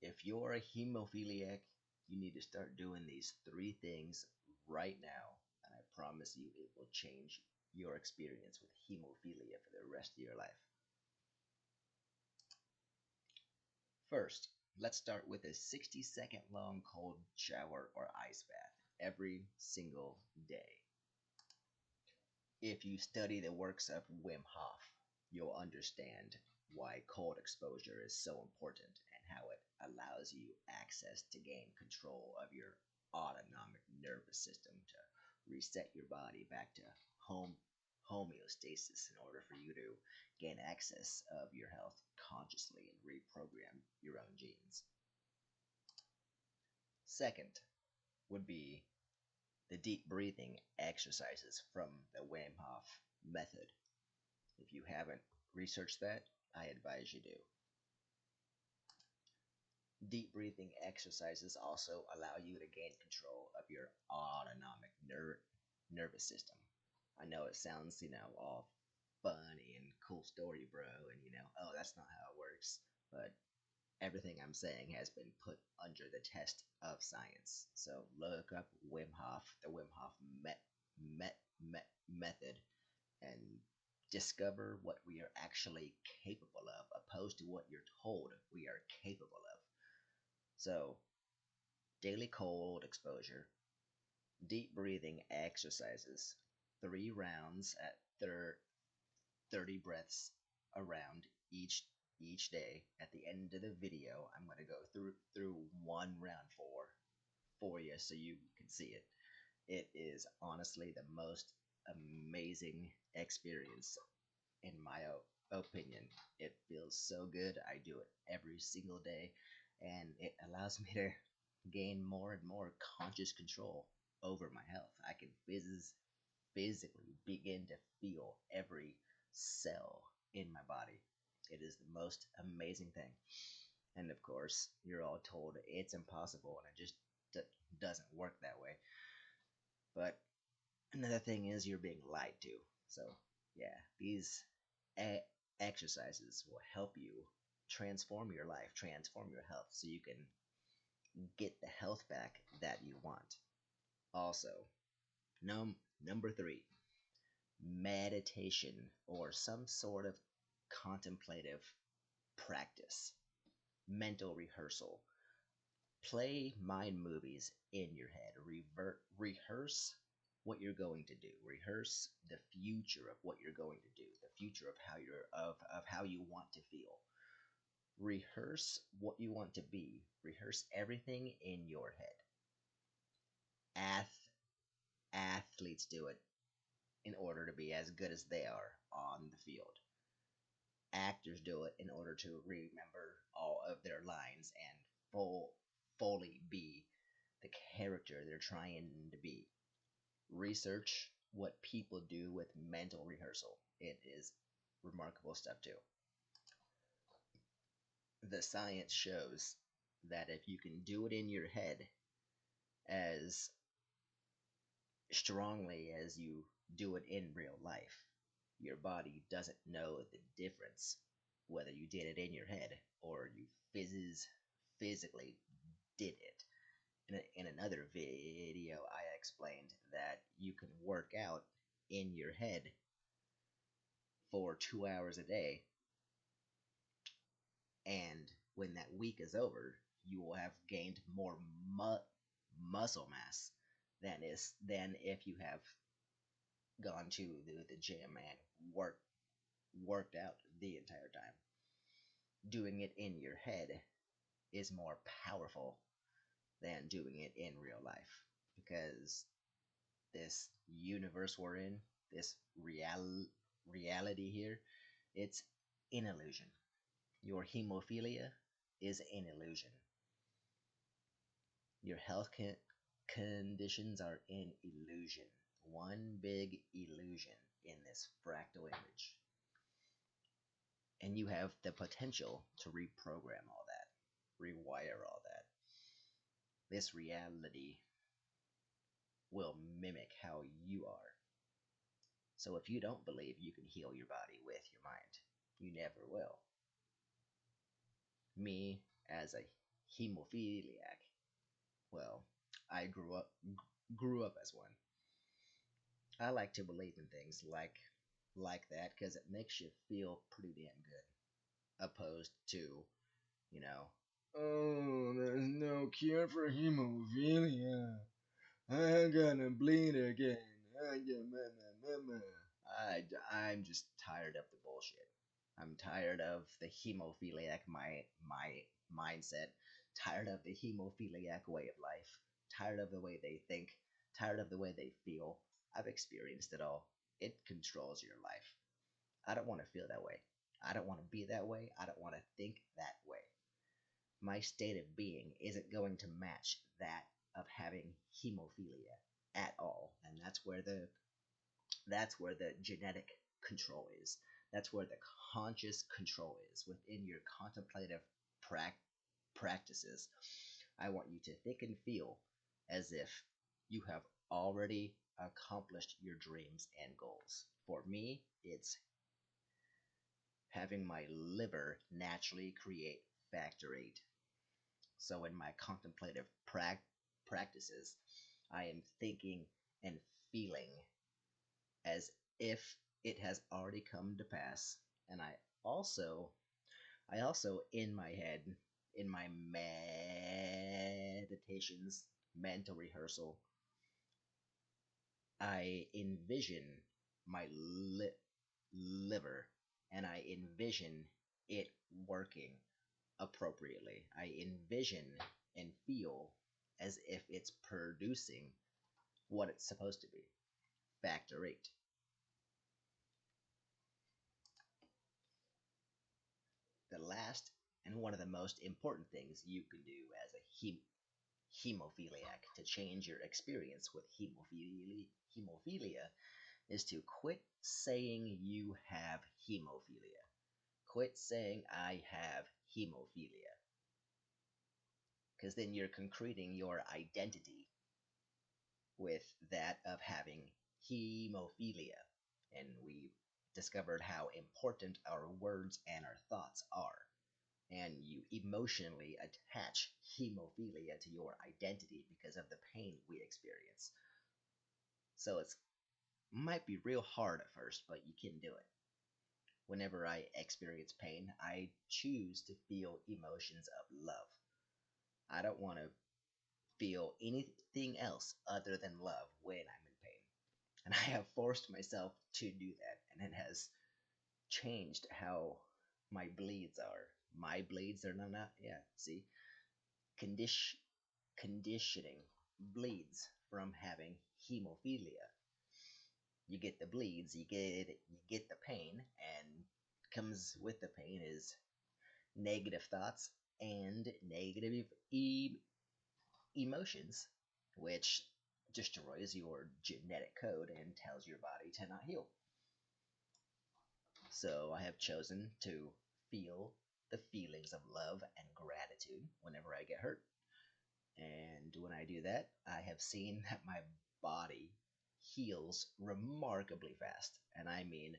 If you're a hemophiliac, you need to start doing these three things right now, and I promise you it will change your experience with hemophilia for the rest of your life. First, let's start with a 60-second long cold shower or ice bath every single day. If you study the works of Wim Hof, you'll understand why cold exposure is so important and how it allows you access to gain control of your autonomic nervous system to reset your body back to homeostasis in order for you to gain access of your health consciously and reprogram your own genes. Second would be the deep breathing exercises from the Wim Hof method. If you haven't researched that, I advise you do. Deep breathing exercises also allow you to gain control of your autonomic nervous system. I know it sounds, all funny and cool story, bro, and oh, that's not how it works. But everything I'm saying has been put under the test of science. So look up Wim Hof, the Wim Hof method, and discover what we are actually capable of, opposed to what you're told we are capable of. So, daily cold exposure, deep breathing exercises, 3 rounds at 30 breaths around each day. At the end of the video, I'm going to go through one round for you so you can see it. It is honestly the most amazing experience in my opinion. It feels so good. I do it every single day, and it allows me to gain more and more conscious control over my health. I can physically begin to feel every cell in my body. It is the most amazing thing. And of course, you're all told it's impossible, and it just doesn't work that way. But another thing is you're being lied to. So, yeah, these exercises will help you transform your life, transform your health, so you can get the health back that you want. Also, number 3, meditation or some sort of contemplative practice, mental rehearsal. Play mind movies in your head. Rehearse what you're going to do. Rehearse the future of what you're going to do. The future of how you want to feel. Rehearse what you want to be. Rehearse everything in your head. Athletes do it in order to be as good as they are on the field. Actors do it in order to remember all of their lines and fully be the character they're trying to be. Research what people do with mental rehearsal. It is remarkable stuff too. The science shows that if you can do it in your head as strongly as you do it in real life, your body doesn't know the difference whether you did it in your head or you physically did it. In another video, I explained that you can work out in your head for 2 hours a day, and when that week is over, you will have gained more muscle mass than if you have gone to the gym and worked out the entire time. Doing it in your head is more powerful than doing it in real life, because this universe we're in, this reality here, it's an illusion. Your hemophilia is an illusion. Your health conditions are an illusion. One big illusion in this fractal image. And you have the potential to reprogram all that, rewire all that. This reality will mimic how you are. So if you don't believe you can heal your body with your mind, you never will. Me, as a hemophiliac. Well, I grew up as one. I like to believe in things like that because it makes you feel pretty damn good, opposed to, you know, oh, there's no cure for hemophilia. I'm gonna bleed again. I'm just tired of the bullshit. I'm tired of the hemophiliac my mindset. Tired of the hemophiliac way of life. Tired of the way they think. Tired of the way they feel. I've experienced it all. It controls your life. I don't want to feel that way. I don't want to be that way. I don't want to think that way. My state of being isn't going to match that of having hemophilia at all. And that's where the genetic control is. That's where the conscious control is within your contemplative practices. I want you to think and feel as if you have already accomplished your dreams and goals. For me, it's having my liver naturally create factor 8. So in my contemplative practices, I am thinking and feeling as if it has already come to pass. And I also in my head, in my meditations, mental rehearsal, I envision my liver and I envision it working appropriately. I envision and feel as if it's producing what it's supposed to be. Factor 8. The last and one of the most important things you can do as a hemophiliac to change your experience with hemophilia is to quit saying you have hemophilia. Quit saying I have hemophilia. Because then you're concreting your identity with that of having hemophilia. And we discovered how important our words and our thoughts are. And you emotionally attach hemophilia to your identity because of the pain we experience. So it might be real hard at first, but you can do it. Whenever I experience pain, I choose to feel emotions of love. I don't want to feel anything else other than love when I'm in pain. And I have forced myself to do that, and it has changed how my bleeds are. My bleeds are not, yeah, see, conditioning bleeds from having hemophilia. You get the bleeds, you get the pain, and comes with the pain is negative thoughts and negative emotions, which destroys your genetic code and tells your body to not heal. So I have chosen to feel the feelings of love and gratitude whenever I get hurt. And when I do that, I have seen that my body heals remarkably fast. And I mean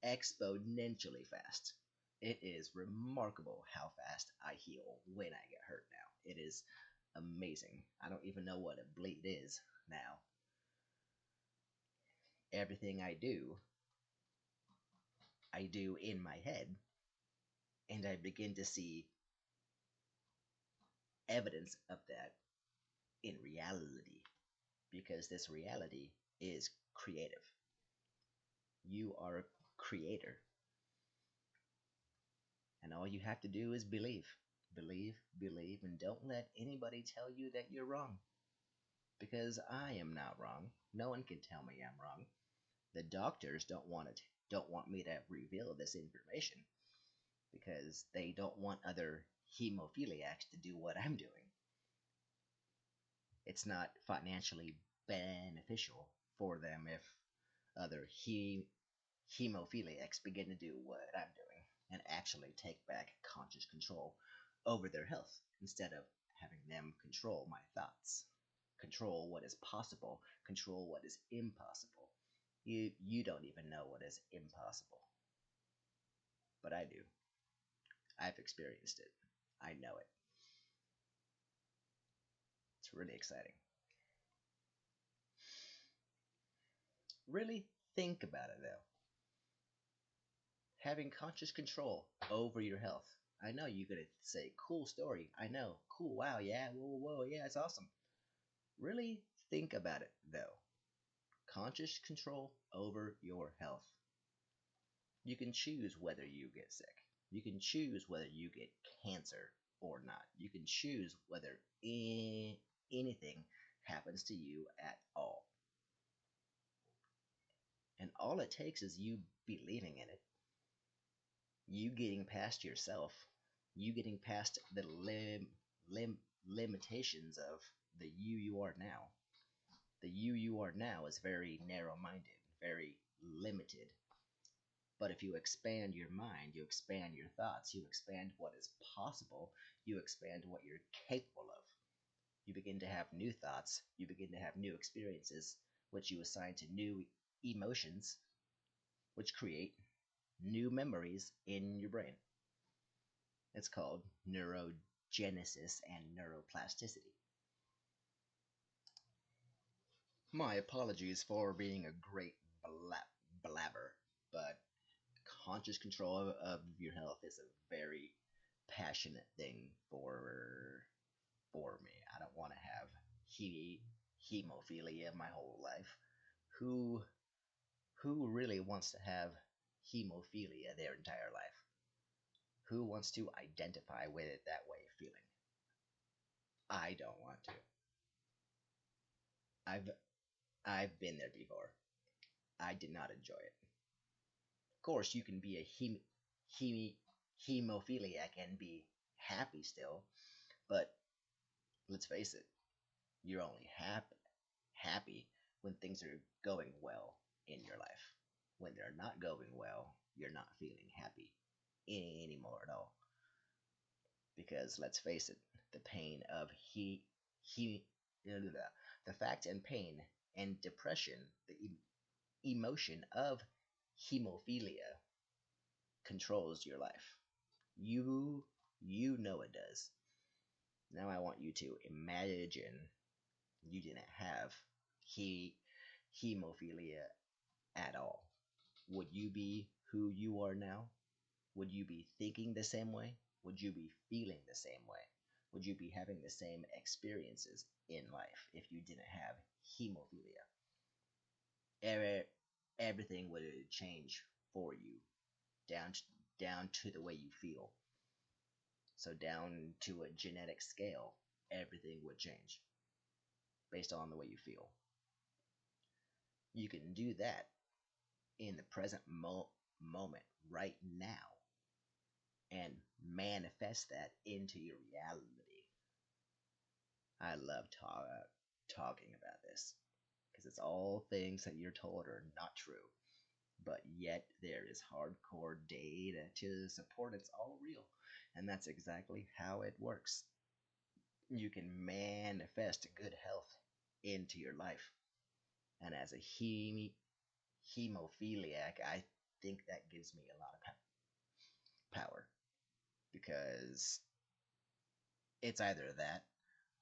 exponentially fast. It is remarkable how fast I heal when I get hurt now. It is amazing. I don't even know what a bleed is now. Everything I do in my head, and I begin to see evidence of that in reality because this reality is creative. You are a creator, and all you have to do is believe. Believe, believe, and don't let anybody tell you that you're wrong because I am not wrong. No one can tell me I'm wrong. The doctors don't want me to reveal this information because they don't want other hemophiliacs to do what I'm doing. It's not financially beneficial for them if other hemophiliacs begin to do what I'm doing and actually take back conscious control over their health instead of having them control my thoughts, control what is possible, control what is impossible. You don't even know what is impossible, but I do. I've experienced it. I know it. really exciting. Really think about it though. Having conscious control over your health. I know you're gonna say, cool story. I know. Cool. Wow. Yeah. Whoa, whoa, whoa. Yeah, it's awesome. Really think about it though. Conscious control over your health. You can choose whether you get sick. You can choose whether you get cancer or not. You can choose whether anything happens to you at all. And all it takes is you believing in it, you getting past yourself, you getting past the lim, limitations of the you are now. The you are now is very narrow minded, very limited. But if you expand your mind, you expand your thoughts, you expand what is possible, you expand what you're capable of. You begin to have new thoughts, you begin to have new experiences, which you assign to new emotions, which create new memories in your brain. It's called neurogenesis and neuroplasticity. My apologies for being a great blabber, but conscious control of your health is a very passionate thing for me. I don't want to have hemophilia my whole life. Who who really wants to have hemophilia their entire life? Who wants to identify with it that way feeling? I don't want to. I've I've been there before. I did not enjoy it. Of course, you can be a hem, hemophiliac and be happy still, but let's face it, you're only happy when things are going well in your life. When they're not going well, you're not feeling happy anymore at all. Because let's face it, the pain of he the fact and pain and depression, the emotion of hemophilia controls your life. You know it does. Now I want you to imagine you didn't have he hemophilia at all. Would you be who you are now? Would you be thinking the same way? Would you be feeling the same way? Would you be having the same experiences in life if you didn't have hemophilia? Everything would change for you down to, down to the way you feel. So down to a genetic scale, everything would change based on the way you feel. You can do that in the present moment right now and manifest that into your reality. I love talking about this because it's all things that you're told are not true, but yet there is hardcore data to support it's all real, and that's exactly how it works. You can manifest good health into your life, and as a hemophiliac, I think that gives me a lot of power because it's either that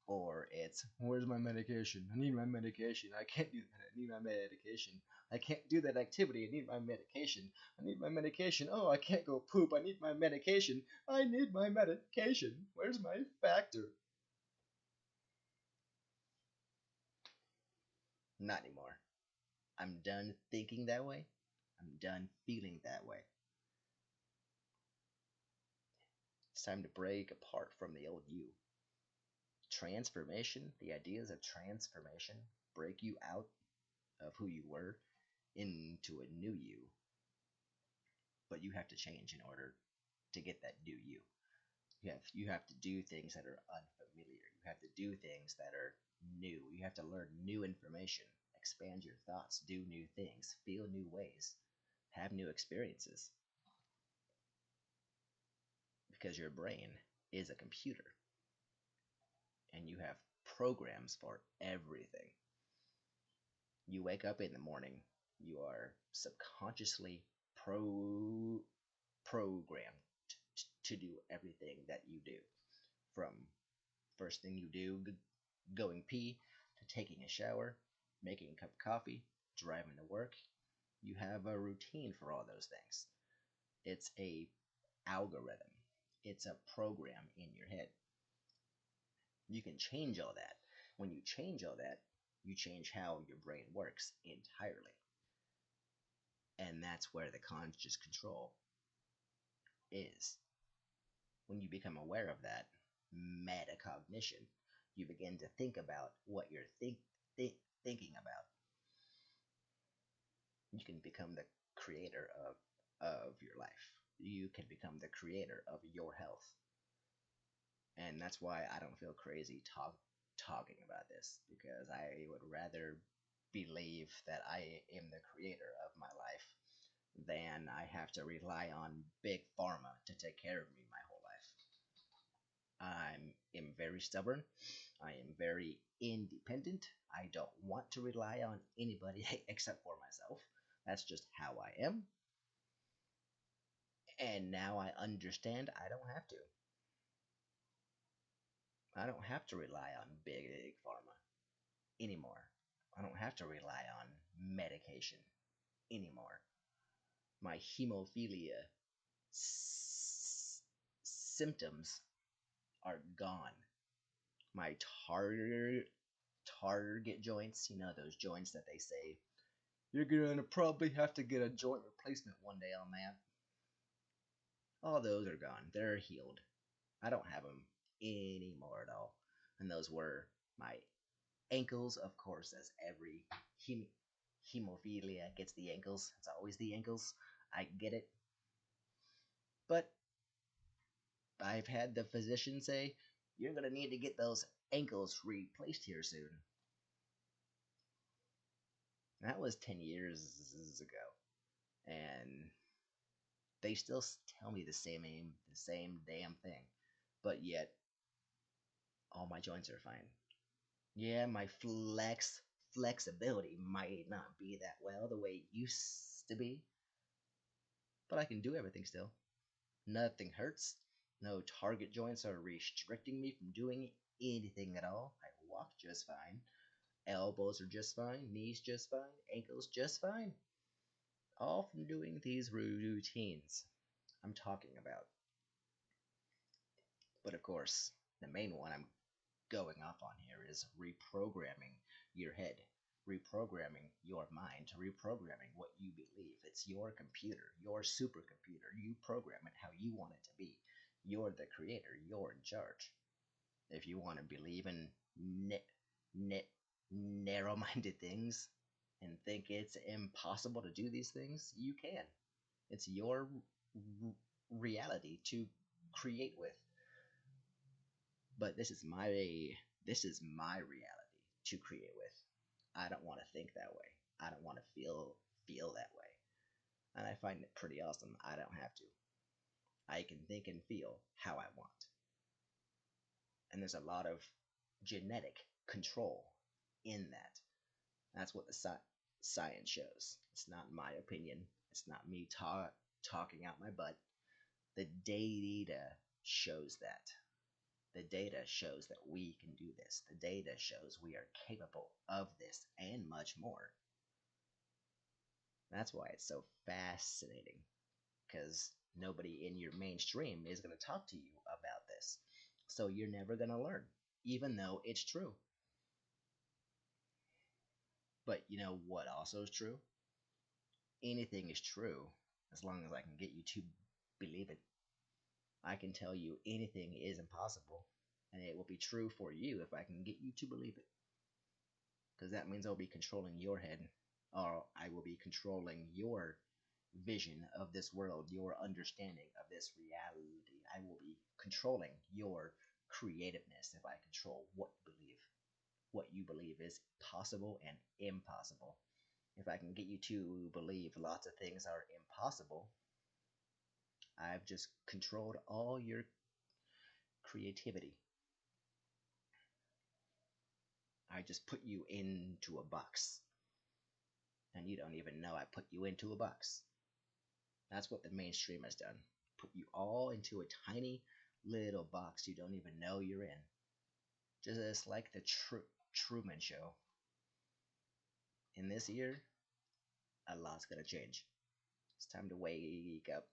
or it's where's my medication? I need my medication. I can't do that. I need my medication. I can't do that activity. I need my medication. I need my medication. Oh, I can't go poop. I need my medication. I need my medication. Where's my factor? Not anymore. I'm done thinking that way. I'm done feeling that way. It's time to break apart from the old you. Transformation, the ideas of transformation, break you out of who you were into a new you. But you have to change in order to get that new you. You have to do things that are unfamiliar. You have to do things that are new. You have to learn new information, expand your thoughts, do new things, feel new ways, have new experiences. Because your brain is a computer and you have programs for everything. You wake up in the morning, you are subconsciously programmed to do everything that you do. From first thing you do, going pee to taking a shower, making a cup of coffee, driving to work. You have a routine for all those things. It's a algorithm. It's a program in your head. You can change all that. When you change all that, you change how your brain works entirely. And that's where the conscious control is. When you become aware of that metacognition, you begin to think about what you're thinking about. You can become the creator of your life. You can become the creator of your health. And that's why I don't feel crazy talking about this, because I would rather believe that I am the creator of my life than I have to rely on big pharma to take care of me my whole life. I am very stubborn. I am very independent. I don't want to rely on anybody except for myself. That's just how I am. And now I understand I don't have to. I don't have to rely on big pharma anymore. I don't have to rely on medication anymore. My hemophilia symptoms are gone. My target joints, those joints that they say you're gonna probably have to get a joint replacement one day on that. All those are gone. They're healed. I don't have them anymore at all. And those were my ankles, of course, as every hemophilia gets the ankles. It's always the ankles. I get it. But I've had the physician say, you're going to need to get those ankles replaced here soon. That was 10 years ago. And they still tell me the same damn thing. But yet, all my joints are fine. Yeah, my flexibility might not be that well the way it used to be, but I can do everything still. Nothing hurts. No target joints are restricting me from doing anything at all. I walk just fine. Elbows are just fine. Knees just fine. Ankles just fine. All from doing these routines I'm talking about. But of course, the main one I'm going off on here is reprogramming your head, reprogramming your mind, reprogramming what you believe. It's your computer, your supercomputer. You program it how you want it to be. You're the creator. You're in charge. If you want to believe in narrow-minded things and think it's impossible to do these things, you can. It's your reality to create with. But this is my reality to create with. I don't want to think that way. I don't want to feel that way. And I find it pretty awesome. I don't have to. I can think and feel how I want. And there's a lot of genetic control in that. That's what the science shows. It's not my opinion. It's not me talking out my butt. The data shows that. The data shows that we can do this. The data shows we are capable of this and much more. That's why it's so fascinating, because nobody in your mainstream is going to talk to you about this. So you're never going to learn, even though it's true. But you know what also is true? Anything is true as long as I can get you to believe it. I can tell you anything is impossible, and it will be true for you if I can get you to believe it. Because that means I'll be controlling your head, or I will be controlling your vision of this world, your understanding of this reality. I will be controlling your creativeness if I control what you believe is possible and impossible. If I can get you to believe lots of things are impossible, I've just controlled all your creativity. I just put you into a box, and you don't even know I put you into a box. That's what the mainstream has done. Put you all into a tiny little box you don't even know you're in. Just like the Truman Show. In this year, a lot's gonna change. It's time to wake up.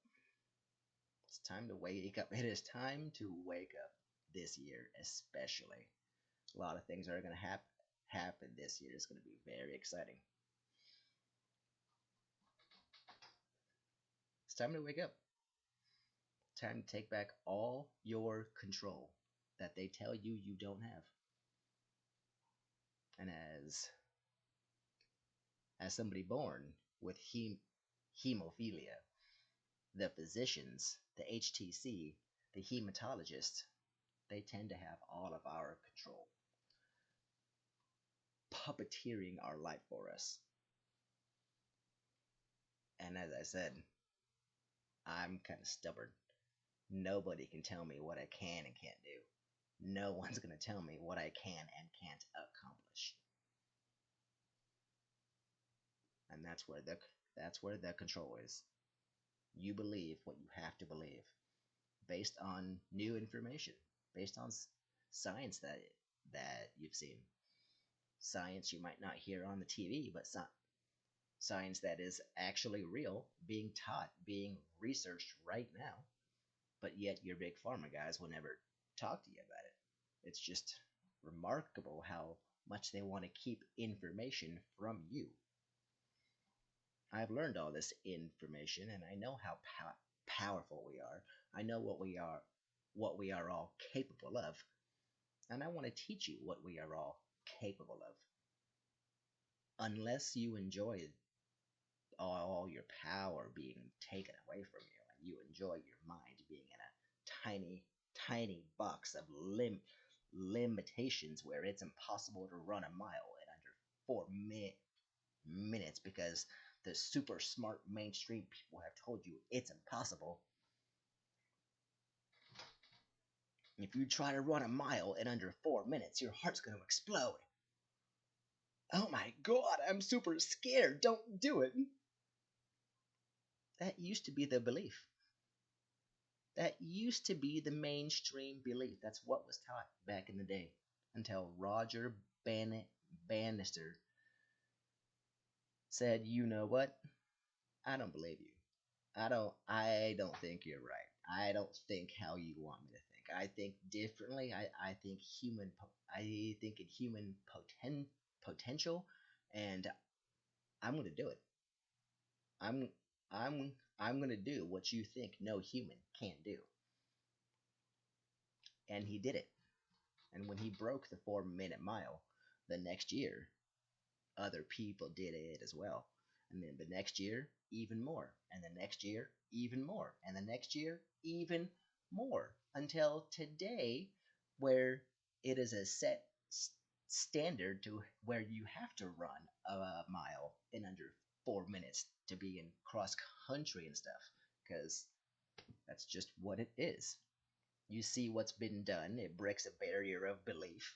It's time to wake up. It is time to wake up this year, especially. A lot of things are gonna happen this year. It's gonna be very exciting. It's time to wake up. Time to take back all your control that they tell you you don't have. And as somebody born with hemophilia, the physicians, the HTC, the hematologist, they tend to have all of our control, puppeteering our life for us. And as I said, I'm kind of stubborn. Nobody can tell me what I can and can't do. No one's going to tell me what I can and can't accomplish. And that's where the control is. You believe what you have to believe based on new information, based on science that you've seen. Science you might not hear on the TV, but science that is actually real, being taught, being researched right now, but yet your big pharma guys will never talk to you about it. It's just remarkable how much they want to keep information from you. I've learned all this information and I know how powerful we are. I know what we are all capable of, and I want to teach you what we are all capable of. Unless you enjoy all your power being taken away from you and you enjoy your mind being in a tiny box of limitations where it's impossible to run a mile in under 4 minutes because the super smart mainstream people have told you it's impossible. If you try to run a mile in under 4 minutes, your heart's going to explode. Oh my god, I'm super scared. Don't do it. That used to be the belief. That used to be the mainstream belief. That's what was taught back in the day until Roger Bannister said, "You know what? I don't believe you. I don't think you're right. I don't think how you want me to think. I think differently. I think in human potential, and I'm going to do it. I'm I'm going to do what you think no human can't do." And he did it. And when he broke the 4 minute mile the next year, other people did it as well. And then the next year, even more. And the next year, even more. And the next year, even more. Until today, where it is a set standard to where you have to run a mile in under 4 minutes to be in cross country and stuff. Because that's just what it is. You see what's been done, it breaks a barrier of belief.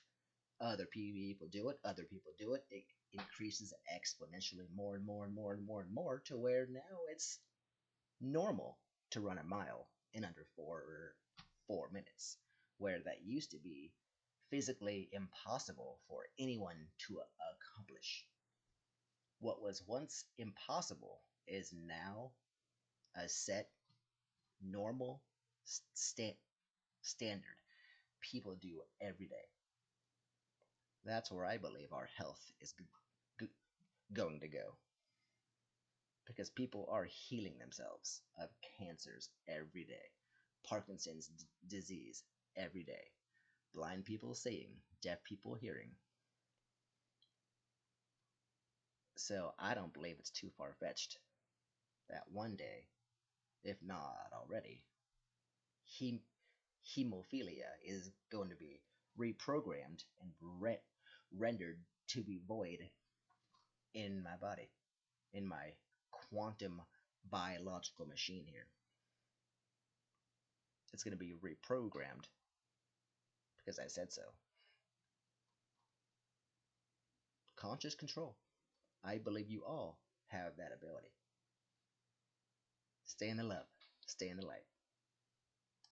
Other people do it, other people do it. It increases exponentially more and more and more and more and more to where now it's normal to run a mile in under 4 minutes, where that used to be physically impossible for anyone to accomplish. What was once impossible is now a set normal standard people do every day. That's where I believe our health is g- going to go. Because people are healing themselves of cancers every day, Parkinson's disease every day, blind people seeing, deaf people hearing. So I don't believe it's too far fetched that one day, if not already, hem- hemophilia is going to be reprogrammed and rendered to be void in my body, in my quantum biological machine here. It's going to be reprogrammed because I said so. Conscious control. I believe you all have that ability. Stay in the love. Stay in the light.